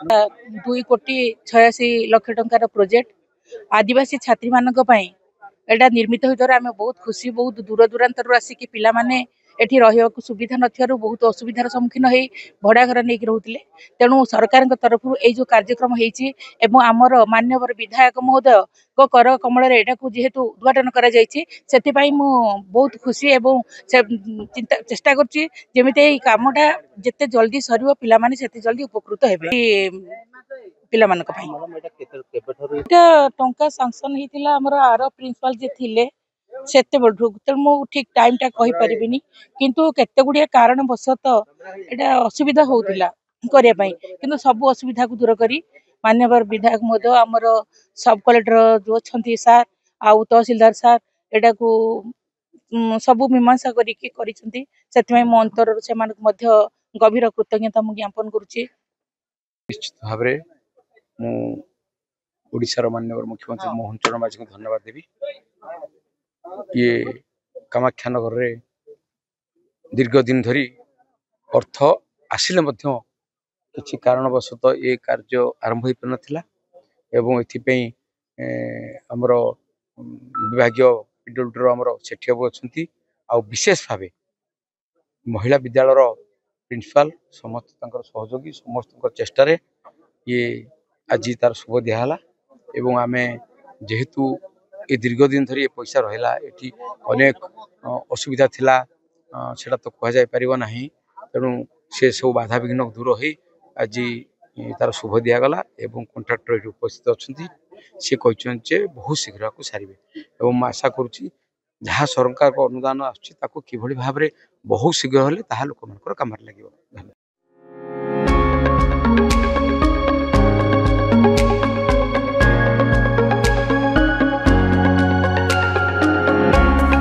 2,86,00,000 टंकार project आदिवासी छात्री मानक पई एटा निर्मित होइतरा आमे बहुत खुशी बहुत दूर दूरांतर आसिक पिला माने एठी रहिବାକୁ सुविधा नथियारु बहुत असुविधार सम्मुखीन हेई भड़ा घर नेक रहउतिले तेणु सरकार तरफ एई जो कार्यक्रम हेइची एवं आमर मान्यवर विधायक महोदय को कर कमल रे एटा को जेहेतु उद्घाटन करा जायछि सेति पई मु बहुत खुशी एवं चेष्टा करछि जेमिते एई कामटा जेते जल्दी सरियो पिला माने सेते जल्दी उपकृत हेबे पिला मानक पई एटा टंका सैंक्शन हेतिला हमर आर प्रिंसिपल जे थिले सेते बढु त मु ठीक टाइम टा कहि परिबिनी किंतु केते गुडिया कारण बसत एटा असुविधा होउतिला करिया पई किंतु सब असुविधा को दूर करी मान्यवर विधायक महोदय हमर सब कलेक्टर जो छंती सर आ तहसीलदार सर एटा को सब मीमांसा करी करिसंती सेति में मो अंतर से मानक मध्य गभीर कृतज्ञता मु ज्ञापन करूची। निश्चित भाव में मु ओडिशार माननीय मुख्यमंत्री मोहन चरण माझी को धन्यवाद देवी। ये कामाख्यानगर रे दीर्घ दिन धरी अर्थ आसिले किसी कारणवशत ये कार्य आरंभ हो पारा एवं एथिपाई आमर विभाग पीडब्ल्यूडी आमर सेठी बाबू अच्छा आ विशेष भाव महिला विद्यालय प्रिंसिपाल समस्त सहयोगी समस्त चेष्टा ये आज तार शुभ दिहला एवं आमे जेहेतु ये दीर्घ दिन धरी पैसा रहा ये अनेक असुविधा थिला सेटा तो कह जाय परिबो नाही तेणु से सब बाधा विघ्न दूर हो आज तार शुभ दिगला एवं कंट्राक्टर ये उपस्थित अच्छा सी कहते बहुत शीघ्र को सारे और आशा करुच्ची जहाँ सरकार को अनुदान आभाव में बहुत शीघ्र हेल्ले लोक काम लगे।